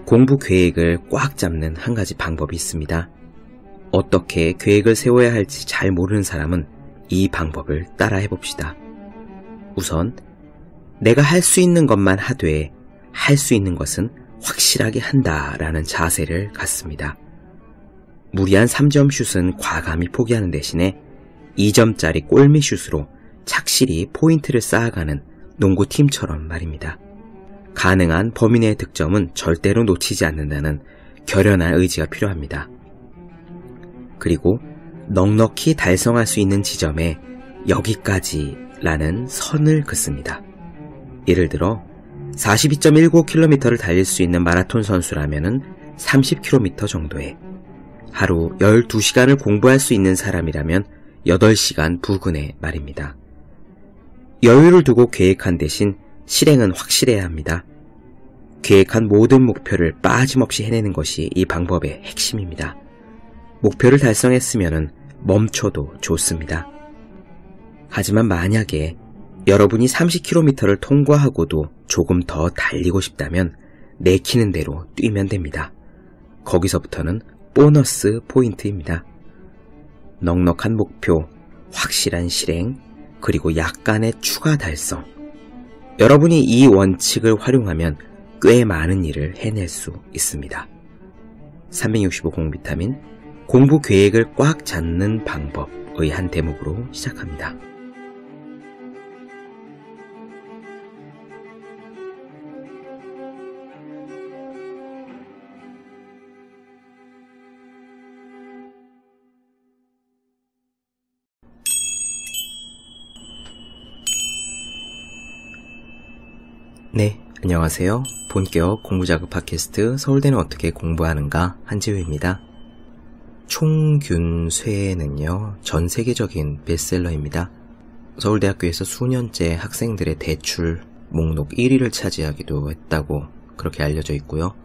공부 계획을 꽉 잡는 한 가지 방법이 있습니다. 어떻게 계획을 세워야 할지 잘 모르는 사람은 이 방법을 따라 해봅시다. 우선 내가 할 수 있는 것만 하되 할 수 있는 것은 확실하게 한다라는 자세를 갖습니다. 무리한 3점 슛은 과감히 포기하는 대신에 2점짜리 골밑 슛으로 착실히 포인트를 쌓아가는 농구팀처럼 말입니다. 가능한 범위 내의 득점은 절대로 놓치지 않는다는 결연한 의지가 필요합니다. 그리고 넉넉히 달성할 수 있는 지점에 여기까지라는 선을 긋습니다. 예를 들어 42.195km를 달릴 수 있는 마라톤 선수라면 30km 정도에, 하루 12시간을 공부할 수 있는 사람이라면 8시간 부근에 말입니다. 여유를 두고 계획한 대신 실행은 확실해야 합니다. 계획한 모든 목표를 빠짐없이 해내는 것이 이 방법의 핵심입니다. 목표를 달성했으면 멈춰도 좋습니다. 하지만 만약에 여러분이 30km를 통과하고도 조금 더 달리고 싶다면 내키는 대로 뛰면 됩니다. 거기서부터는 보너스 포인트입니다. 넉넉한 목표, 확실한 실행, 그리고 약간의 추가 달성. 여러분이 이 원칙을 활용하면 꽤 많은 일을 해낼 수 있습니다. 365 공비타민, 공부 계획을 꽉 잡는 방법의 한 대목으로 시작합니다. 네, 안녕하세요. 본격 공부자극 팟캐스트 서울대는 어떻게 공부하는가 한지우입니다. 총균쇠는요, 전 세계적인 베스트셀러입니다. 서울대학교에서 수년째 학생들의 대출 목록 1위를 차지하기도 했다고 그렇게 알려져 있고요.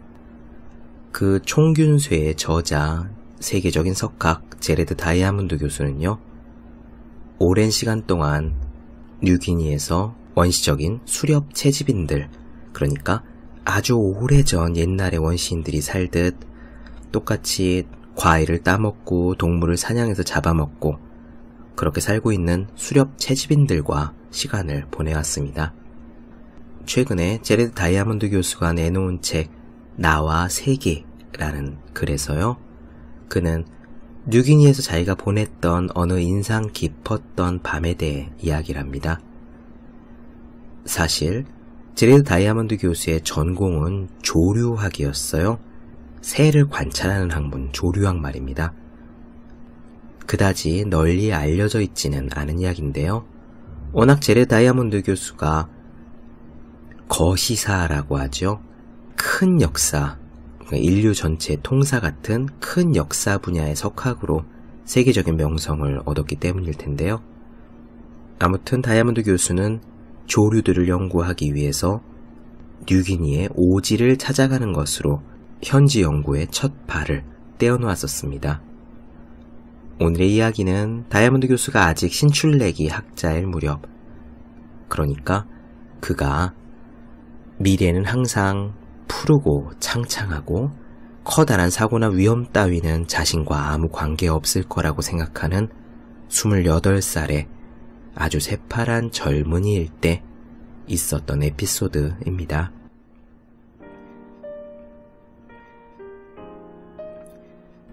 그 총균쇠의 저자, 세계적인 석학 제레드 다이아몬드 교수는요, 오랜 시간 동안 뉴기니에서 원시적인 수렵 채집인들, 그러니까 아주 오래전 옛날의 원시인들이 살듯 똑같이 과일을 따먹고 동물을 사냥해서 잡아먹고 그렇게 살고 있는 수렵 채집인들과 시간을 보내왔습니다. 최근에 제레드 다이아몬드 교수가 내놓은 책 나와 세계라는 글에서요, 그는 뉴기니에서 자기가 보냈던 어느 인상 깊었던 밤에 대해 이야기를 합니다. 사실 제레드 다이아몬드 교수의 전공은 조류학이었어요. 새를 관찰하는 학문, 조류학 말입니다. 그다지 널리 알려져 있지는 않은 이야기인데요. 워낙 제레드 다이아몬드 교수가 거시사라고 하죠. 큰 역사, 인류 전체 통사 같은 큰 역사 분야의 석학으로 세계적인 명성을 얻었기 때문일 텐데요. 아무튼 다이아몬드 교수는 조류들을 연구하기 위해서 뉴기니의 오지를 찾아가는 것으로 현지 연구의 첫 발을 떼어놓았었습니다. 오늘의 이야기는 다이아몬드 교수가 아직 신출내기 학자일 무렵, 그러니까 그가 미래는 항상 푸르고 창창하고 커다란 사고나 위험 따위는 자신과 아무 관계없을 거라고 생각하는 28살의 아주 새파란 젊은이일 때 있었던 에피소드입니다.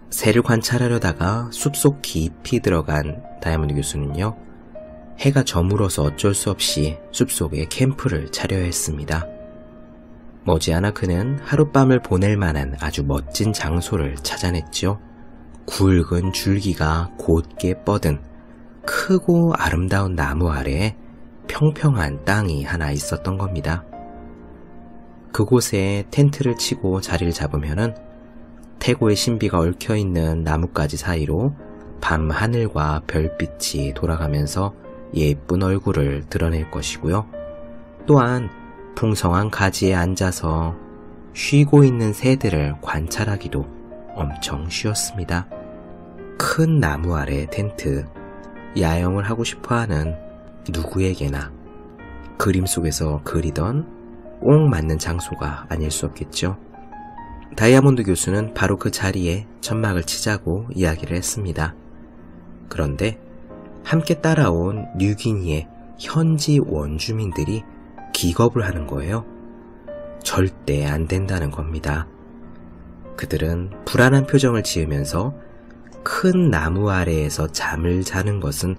새를 관찰하려다가 숲속 깊이 들어간 다이아몬드 교수는요, 해가 저물어서 어쩔 수 없이 숲속에 캠프를 차려야 했습니다. 머지않아 그는 하룻밤을 보낼 만한 아주 멋진 장소를 찾아냈죠. 굵은 줄기가 곧게 뻗은 크고 아름다운 나무 아래에 평평한 땅이 하나 있었던 겁니다. 그곳에 텐트를 치고 자리를 잡으면은 태고의 신비가 얽혀있는 나뭇가지 사이로 밤 하늘과 별빛이 돌아가면서 예쁜 얼굴을 드러낼 것이고요. 또한 풍성한 가지에 앉아서 쉬고 있는 새들을 관찰하기도 엄청 쉬웠습니다. 큰 나무 아래 텐트, 야영을 하고 싶어하는 누구에게나 그림 속에서 그리던 꼭 맞는 장소가 아닐 수 없겠죠. 다이아몬드 교수는 바로 그 자리에 천막을 치자고 이야기를 했습니다. 그런데 함께 따라온 뉴기니의 현지 원주민들이 기겁을 하는 거예요. 절대 안 된다는 겁니다. 그들은 불안한 표정을 지으면서 큰 나무 아래에서 잠을 자는 것은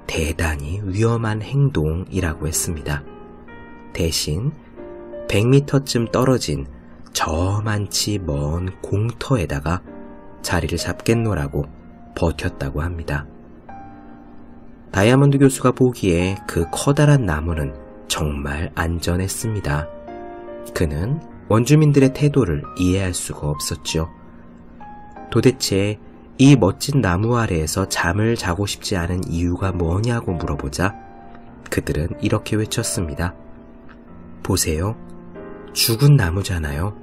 대단히 위험한 행동이라고 했습니다. 대신 100m쯤 떨어진 저만치 먼 공터에다가 자리를 잡겠노라고 버텼다고 합니다. 다이아몬드 교수가 보기에 그 커다란 나무는 정말 안전했습니다. 그는 원주민들의 태도를 이해할 수가 없었죠. 도대체 이 멋진 나무 아래에서 잠을 자고 싶지 않은 이유가 뭐냐고 물어보자 그들은 이렇게 외쳤습니다. 보세요. 죽은 나무잖아요.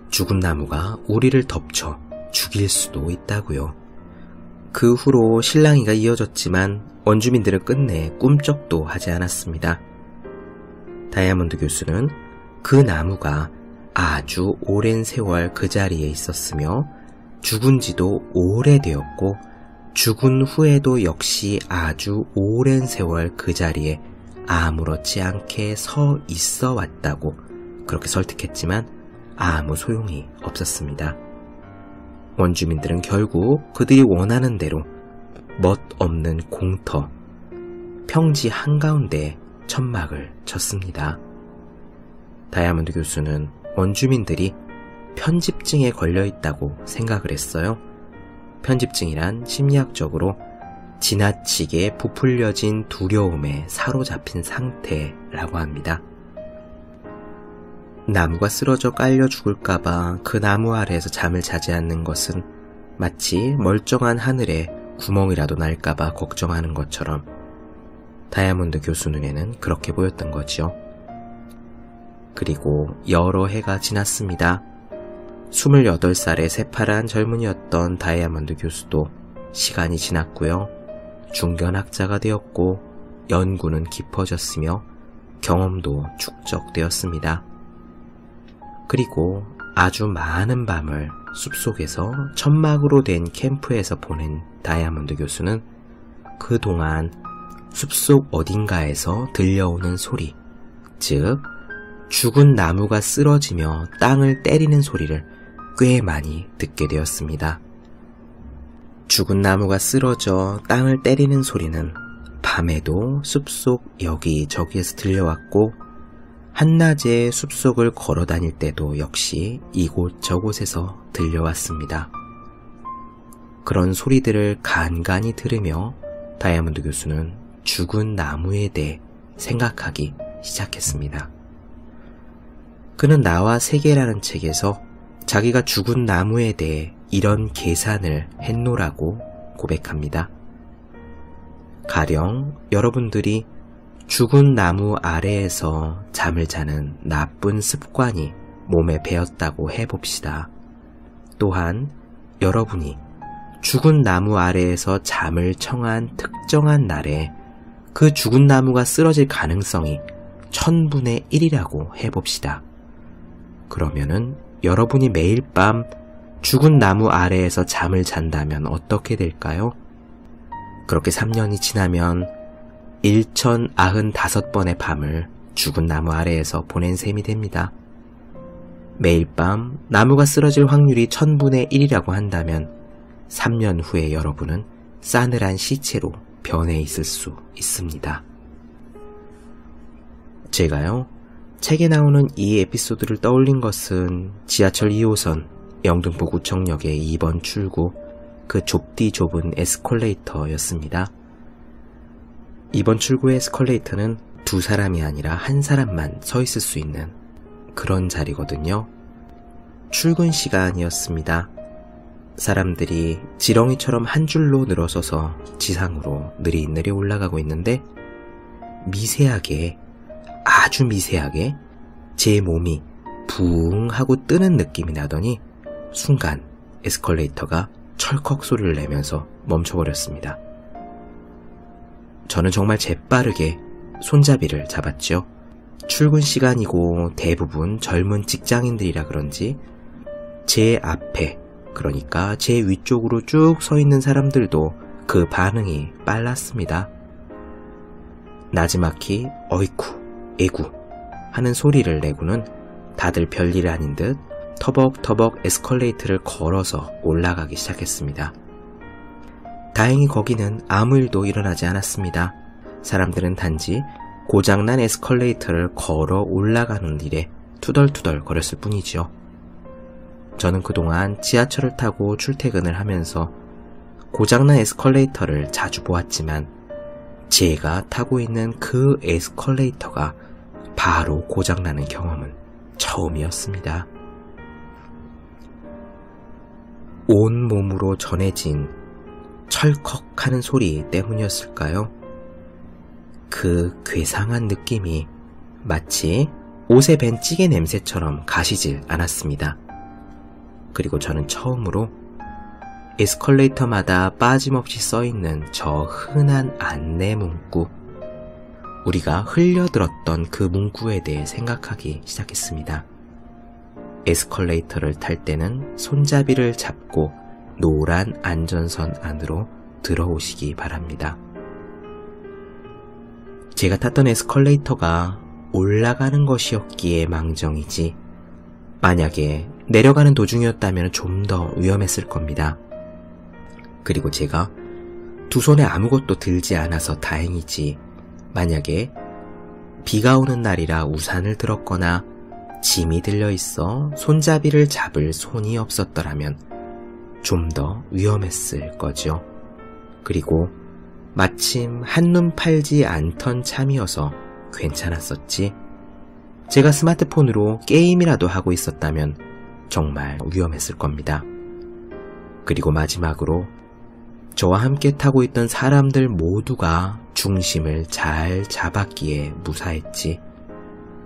죽은 나무가 우리를 덮쳐 죽일 수도 있다고요. 그 후로 실랑이가 이어졌지만 원주민들은 끝내 꿈쩍도 하지 않았습니다. 다이아몬드 교수는 그 나무가 아주 오랜 세월 그 자리에 있었으며 죽은 지도 오래되었고 죽은 후에도 역시 아주 오랜 세월 그 자리에 아무렇지 않게 서 있어 왔다고 그렇게 설득했지만 아무 소용이 없었습니다. 원주민들은 결국 그들이 원하는 대로 멋없는 공터, 평지 한가운데에 천막을 쳤습니다. 다이아몬드 교수는 원주민들이 편집증에 걸려있다고 생각을 했어요. 편집증이란 심리학적으로 지나치게 부풀려진 두려움에 사로잡힌 상태라고 합니다. 나무가 쓰러져 깔려 죽을까봐 그 나무 아래에서 잠을 자지 않는 것은 마치 멀쩡한 하늘에 구멍이라도 날까봐 걱정하는 것처럼 다이아몬드 교수 눈에는 그렇게 보였던 거죠. 그리고 여러 해가 지났습니다. 28살의 새파란 젊은이였던 다이아몬드 교수도 시간이 지났고요. 중견학자가 되었고 연구는 깊어졌으며 경험도 축적되었습니다. 그리고 아주 많은 밤을 숲속에서 천막으로 된 캠프에서 보낸 다이아몬드 교수는 그동안 숲속 어딘가에서 들려오는 소리, 즉 죽은 나무가 쓰러지며 땅을 때리는 소리를 꽤 많이 듣게 되었습니다. 죽은 나무가 쓰러져 땅을 때리는 소리는 밤에도 숲속 여기저기에서 들려왔고 한낮에 숲속을 걸어 다닐 때도 역시 이곳저곳에서 들려왔습니다. 그런 소리들을 간간히 들으며 다이아몬드 교수는 죽은 나무에 대해 생각하기 시작했습니다. 그는 나와 세계라는 책에서 자기가 죽은 나무에 대해 이런 계산을 했노라고 고백합니다. 가령 여러분들이 죽은 나무 아래에서 잠을 자는 나쁜 습관이 몸에 배었다고 해봅시다. 또한 여러분이 죽은 나무 아래에서 잠을 청한 특정한 날에 그 죽은 나무가 쓰러질 가능성이 1000분의 1이라고 해봅시다. 그러면은 여러분이 매일 밤 죽은 나무 아래에서 잠을 잔다면 어떻게 될까요? 그렇게 3년이 지나면 1095번의 밤을 죽은 나무 아래에서 보낸 셈이 됩니다. 매일 밤 나무가 쓰러질 확률이 1000분의 1이라고 한다면 3년 후에 여러분은 싸늘한 시체로 변해 있을 수 있습니다. 제가요, 책에 나오는 이 에피소드를 떠올린 것은 지하철 2호선 영등포 구청역의 2번 출구 그 좁디 좁은 에스컬레이터였습니다. 2번 출구의 에스컬레이터는 두 사람이 아니라 한 사람만 서 있을 수 있는 그런 자리거든요. 출근 시간이었습니다. 사람들이 지렁이처럼 한 줄로 늘어서서 지상으로 느릿느릿 올라가고 있는데 미세하게, 아주 미세하게 제 몸이 붕 하고 뜨는 느낌이 나더니 순간 에스컬레이터가 철컥 소리를 내면서 멈춰버렸습니다. 저는 정말 재빠르게 손잡이를 잡았죠. 출근 시간이고 대부분 젊은 직장인들이라 그런지 제 앞에, 그러니까 제 위쪽으로 쭉 서 있는 사람들도 그 반응이 빨랐습니다. 나지막히 어이쿠, 에구 하는 소리를 내고는 다들 별일 아닌 듯 터벅터벅 에스컬레이터를 걸어서 올라가기 시작했습니다. 다행히 거기는 아무 일도 일어나지 않았습니다. 사람들은 단지 고장난 에스컬레이터를 걸어 올라가는 일에 투덜투덜 거렸을 뿐이지요. 저는 그동안 지하철을 타고 출퇴근을 하면서 고장난 에스컬레이터를 자주 보았지만 제가 타고 있는 그 에스컬레이터가 바로 고장나는 경험은 처음이었습니다. 온 몸으로 전해진 철컥하는 소리 때문이었을까요? 그 괴상한 느낌이 마치 옷에 밴 찌개 냄새처럼 가시질 않았습니다. 그리고 저는 처음으로 에스컬레이터마다 빠짐없이 써있는 저 흔한 안내 문구, 우리가 흘려들었던 그 문구에 대해 생각하기 시작했습니다. 에스컬레이터를 탈 때는 손잡이를 잡고 노란 안전선 안으로 들어오시기 바랍니다. 제가 탔던 에스컬레이터가 올라가는 것이었기에 망정이지 만약에 내려가는 도중이었다면 좀 더 위험했을 겁니다. 그리고 제가 두 손에 아무것도 들지 않아서 다행이지 만약에 비가 오는 날이라 우산을 들었거나 짐이 들려있어 손잡이를 잡을 손이 없었더라면 좀 더 위험했을 거죠. 그리고 마침 한눈 팔지 않던 참이어서 괜찮았었지. 제가 스마트폰으로 게임이라도 하고 있었다면 정말 위험했을 겁니다. 그리고 마지막으로 저와 함께 타고 있던 사람들 모두가 중심을 잘 잡았기에 무사했지.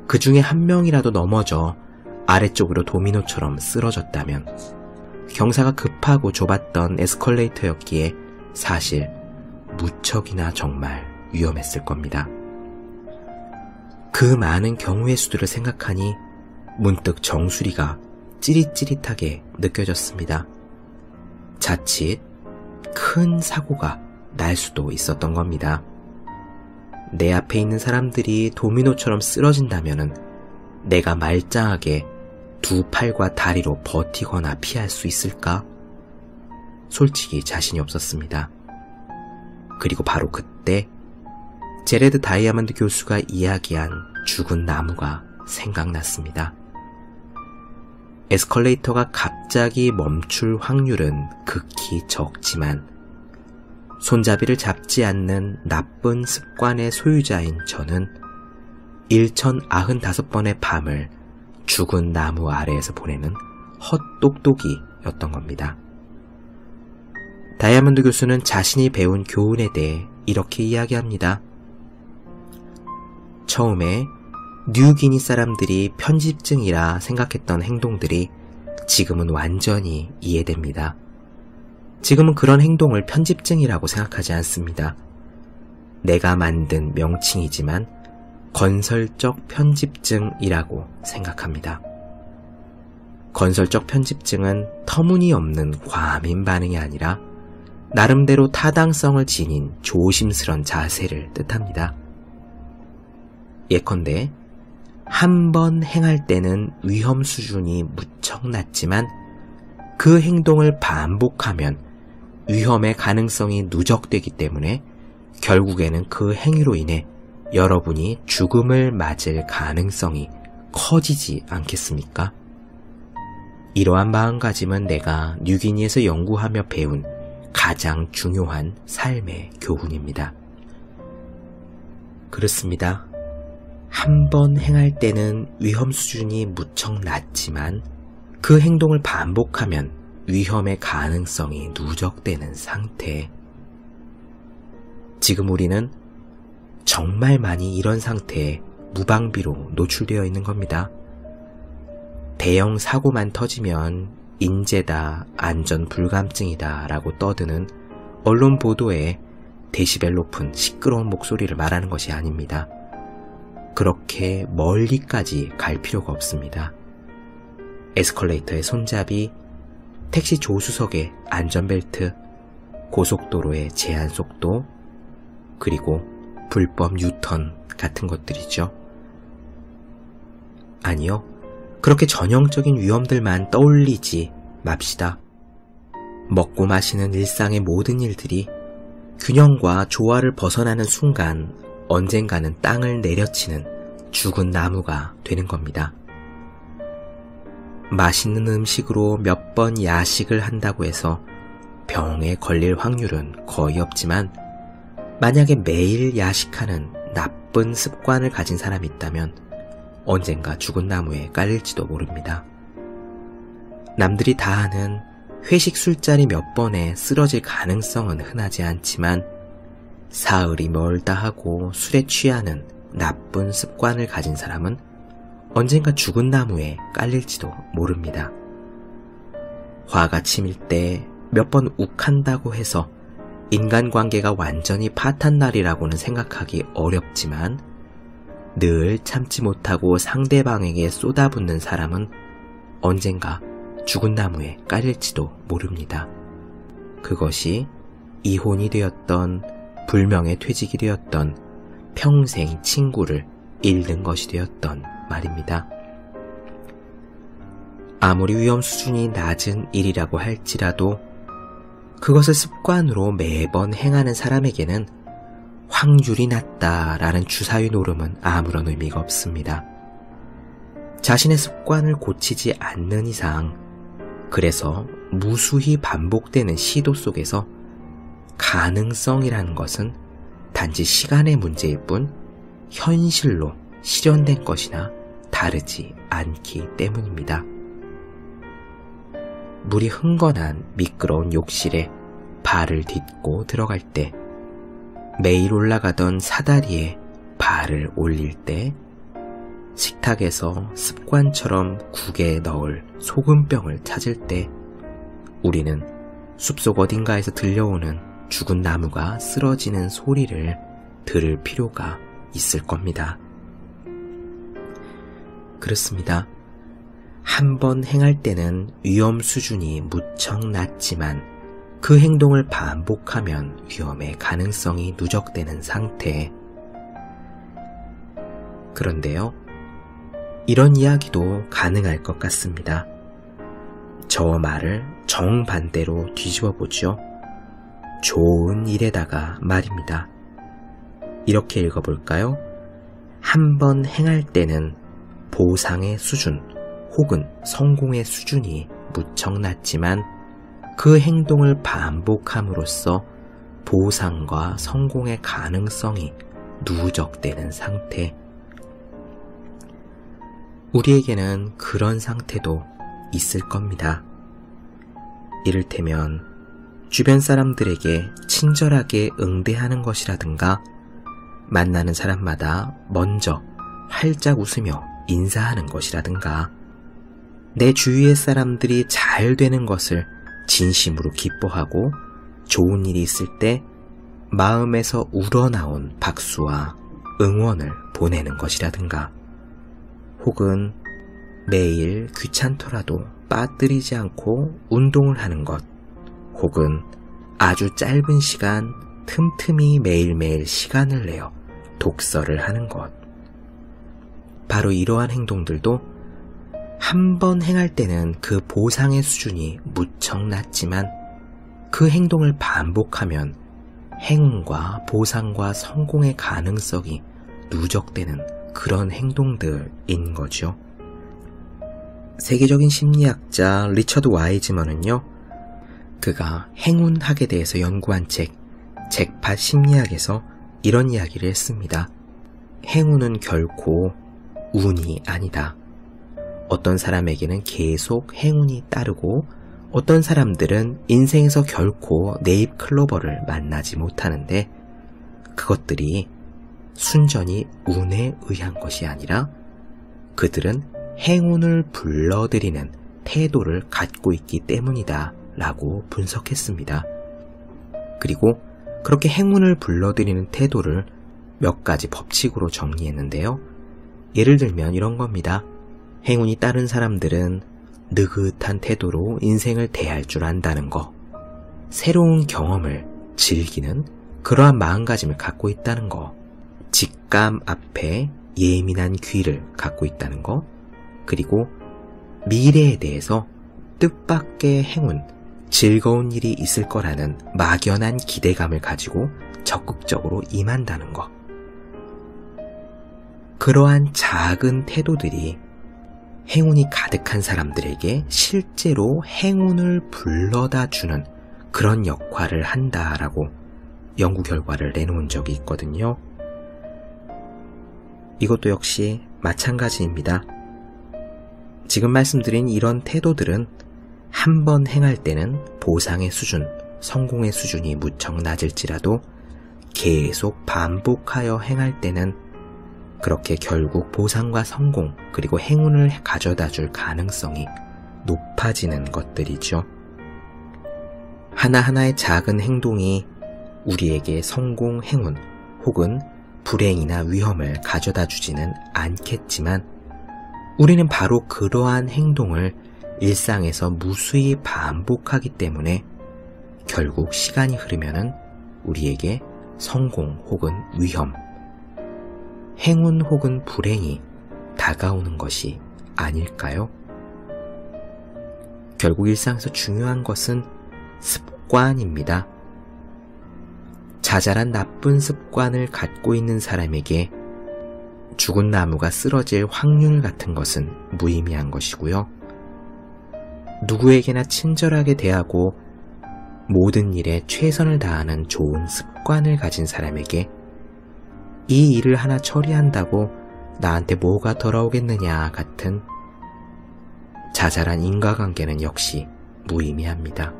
그 중에 한 명이라도 넘어져 아래쪽으로 도미노처럼 쓰러졌다면 경사가 급하고 좁았던 에스컬레이터였기에 사실 무척이나 정말 위험했을 겁니다. 그 많은 경우의 수들을 생각하니 문득 정수리가 찌릿찌릿하게 느껴졌습니다. 자칫 큰 사고가 날 수도 있었던 겁니다. 내 앞에 있는 사람들이 도미노처럼 쓰러진다면은 내가 말짱하게 두 팔과 다리로 버티거나 피할 수 있을까? 솔직히 자신이 없었습니다. 그리고 바로 그때 제레드 다이아몬드 교수가 이야기한 죽은 나무가 생각났습니다. 에스컬레이터가 갑자기 멈출 확률은 극히 적지만 손잡이를 잡지 않는 나쁜 습관의 소유자인 저는 1095번의 밤을 죽은 나무 아래에서 보내는 헛똑똑이였던 겁니다. 다이아몬드 교수는 자신이 배운 교훈에 대해 이렇게 이야기합니다. 처음에 뉴기니 사람들이 편집증이라 생각했던 행동들이 지금은 완전히 이해됩니다. 지금은 그런 행동을 편집증이라고 생각하지 않습니다. 내가 만든 명칭이지만 건설적 편집증이라고 생각합니다. 건설적 편집증은 터무니없는 과민 반응이 아니라 나름대로 타당성을 지닌 조심스런 자세를 뜻합니다. 예컨대 한 번 행할 때는 위험 수준이 무척 낮지만 그 행동을 반복하면 위험의 가능성이 누적되기 때문에 결국에는 그 행위로 인해 여러분이 죽음을 맞을 가능성이 커지지 않겠습니까? 이러한 마음가짐은 내가 뉴기니에서 연구하며 배운 가장 중요한 삶의 교훈입니다. 그렇습니다. 한 번 행할 때는 위험 수준이 무척 낮지만 그 행동을 반복하면 위험의 가능성이 누적되는 상태. 지금 우리는 정말 많이 이런 상태에 무방비로 노출되어 있는 겁니다. 대형 사고만 터지면 인재다, 안전불감증이다 라고 떠드는 언론 보도에 데시벨 높은 시끄러운 목소리를 말하는 것이 아닙니다. 그렇게 멀리까지 갈 필요가 없습니다. 에스컬레이터의 손잡이, 택시 조수석의 안전벨트, 고속도로의 제한속도, 그리고 불법 유턴 같은 것들이죠. 아니요, 그렇게 전형적인 위험들만 떠올리지 맙시다. 먹고 마시는 일상의 모든 일들이 균형과 조화를 벗어나는 순간 언젠가는 땅을 내려치는 죽은 나무가 되는 겁니다. 맛있는 음식으로 몇 번 야식을 한다고 해서 병에 걸릴 확률은 거의 없지만, 만약에 매일 야식하는 나쁜 습관을 가진 사람이 있다면 언젠가 죽은 나무에 깔릴지도 모릅니다. 남들이 다 아는 회식 술자리 몇 번에 쓰러질 가능성은 흔하지 않지만, 사흘이 멀다 하고 술에 취하는 나쁜 습관을 가진 사람은 언젠가 죽은 나무에 깔릴지도 모릅니다. 화가 치밀 때 몇 번 욱한다고 해서 인간관계가 완전히 파탄날이라고는 생각하기 어렵지만, 늘 참지 못하고 상대방에게 쏟아붓는 사람은 언젠가 죽은 나무에 깔릴지도 모릅니다. 그것이 이혼이 되었던, 불명예 퇴직이 되었던, 평생 친구를 잃는 것이 되었던 말입니다. 아무리 위험 수준이 낮은 일이라고 할지라도 그것을 습관으로 매번 행하는 사람에게는 확률이 낮다라는 주사위 노름은 아무런 의미가 없습니다. 자신의 습관을 고치지 않는 이상, 그래서 무수히 반복되는 시도 속에서 가능성이라는 것은 단지 시간의 문제일 뿐 현실로 실현된 것이나 다르지 않기 때문입니다. 물이 흥건한 미끄러운 욕실에 발을 딛고 들어갈 때, 매일 올라가던 사다리에 발을 올릴 때, 식탁에서 습관처럼 국에 넣을 소금병을 찾을 때, 우리는 숲속 어딘가에서 들려오는 죽은 나무가 쓰러지는 소리를 들을 필요가 있을 겁니다. 그렇습니다. 한 번 행할 때는 위험 수준이 무척 낮지만 그 행동을 반복하면 위험의 가능성이 누적되는 상태. 그런데요, 이런 이야기도 가능할 것 같습니다. 저 말을 정반대로 뒤집어 보죠. 좋은 일에다가 말입니다. 이렇게 읽어볼까요? 한 번 행할 때는 보상의 수준 혹은 성공의 수준이 무척 낮지만 그 행동을 반복함으로써 보상과 성공의 가능성이 누적되는 상태. 우리에게는 그런 상태도 있을 겁니다. 이를테면 주변 사람들에게 친절하게 응대하는 것이라든가, 만나는 사람마다 먼저 활짝 웃으며 인사하는 것이라든가, 내 주위의 사람들이 잘 되는 것을 진심으로 기뻐하고 좋은 일이 있을 때 마음에서 우러나온 박수와 응원을 보내는 것이라든가, 혹은 매일 귀찮더라도 빠뜨리지 않고 운동을 하는 것, 혹은 아주 짧은 시간 틈틈이 매일매일 시간을 내어 독서를 하는 것. 바로 이러한 행동들도 한 번 행할 때는 그 보상의 수준이 무척 낮지만 그 행동을 반복하면 행운과 보상과 성공의 가능성이 누적되는 그런 행동들인 거죠. 세계적인 심리학자 리처드 와이즈먼은요, 그가 행운학에 대해서 연구한 책 잭팟 심리학에서 이런 이야기를 했습니다. 행운은 결코 운이 아니다. 어떤 사람에게는 계속 행운이 따르고 어떤 사람들은 인생에서 결코 네잎클로버를 만나지 못하는데, 그것들이 순전히 운에 의한 것이 아니라 그들은 행운을 불러들이는 태도를 갖고 있기 때문이다 라고 분석했습니다. 그리고 그렇게 행운을 불러들이는 태도를 몇 가지 법칙으로 정리했는데요. 예를 들면 이런 겁니다. 행운이 따른 사람들은 느긋한 태도로 인생을 대할 줄 안다는 거, 새로운 경험을 즐기는 그러한 마음가짐을 갖고 있다는 거, 직감 앞에 예민한 귀를 갖고 있다는 거, 그리고 미래에 대해서 뜻밖의 행운, 즐거운 일이 있을 거라는 막연한 기대감을 가지고 적극적으로 임한다는 것. 그러한 작은 태도들이 행운이 가득한 사람들에게 실제로 행운을 불러다 주는 그런 역할을 한다라고 연구 결과를 내놓은 적이 있거든요. 이것도 역시 마찬가지입니다. 지금 말씀드린 이런 태도들은 한 번 행할 때는 보상의 수준, 성공의 수준이 무척 낮을지라도 계속 반복하여 행할 때는 그렇게 결국 보상과 성공 그리고 행운을 가져다 줄 가능성이 높아지는 것들이죠. 하나하나의 작은 행동이 우리에게 성공, 행운 혹은 불행이나 위험을 가져다 주지는 않겠지만 우리는 바로 그러한 행동을 일상에서 무수히 반복하기 때문에 결국 시간이 흐르면은 우리에게 성공 혹은 위험, 행운 혹은 불행이 다가오는 것이 아닐까요? 결국 일상에서 중요한 것은 습관입니다. 자잘한 나쁜 습관을 갖고 있는 사람에게 죽은 나무가 쓰러질 확률 같은 것은 무의미한 것이고요. 누구에게나 친절하게 대하고 모든 일에 최선을 다하는 좋은 습관을 가진 사람에게 이 일을 하나 처리한다고 나한테 뭐가 돌아오겠느냐 같은 자잘한 인과관계는 역시 무의미합니다.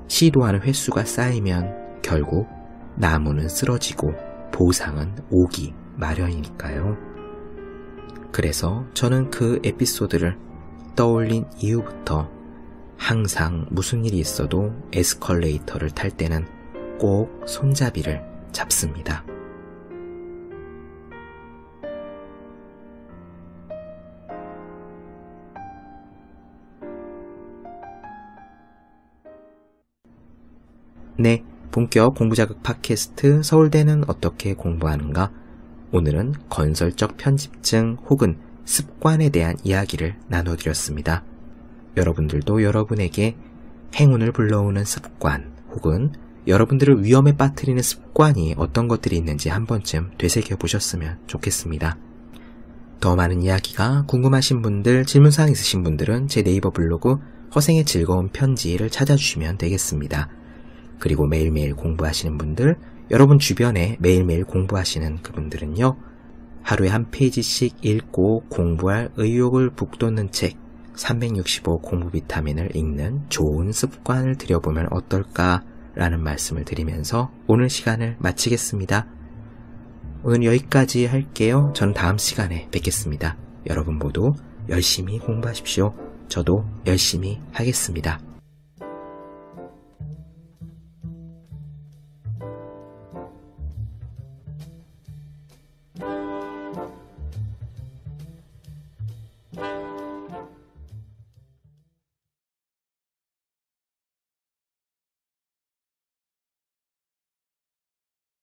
시도하는 횟수가 쌓이면 결국 나무는 쓰러지고 보상은 오기 마련이니까요. 그래서 저는 그 에피소드를 떠올린 이후부터 항상 무슨 일이 있어도 에스컬레이터를 탈 때는 꼭 손잡이를 잡습니다. 네, 본격 공부자극 팟캐스트 서울대는 어떻게 공부하는가? 오늘은 건설적 편집증 혹은 습관에 대한 이야기를 나눠드렸습니다. 여러분들도 여러분에게 행운을 불러오는 습관 혹은 여러분들을 위험에 빠뜨리는 습관이 어떤 것들이 있는지 한 번쯤 되새겨보셨으면 좋겠습니다. 더 많은 이야기가 궁금하신 분들, 질문사항 있으신 분들은 제 네이버 블로그 허생의 즐거운 편지를 찾아주시면 되겠습니다. 그리고 매일매일 공부하시는 분들, 여러분 주변에 매일매일 공부하시는 그분들은요, 하루에 한 페이지씩 읽고 공부할 의욕을 북돋는 책 365 공부 비타민을 읽는 좋은 습관을 들여보면 어떨까라는 말씀을 드리면서 오늘 시간을 마치겠습니다. 오늘 여기까지 할게요. 전 다음 시간에 뵙겠습니다. 여러분 모두 열심히 공부하십시오. 저도 열심히 하겠습니다.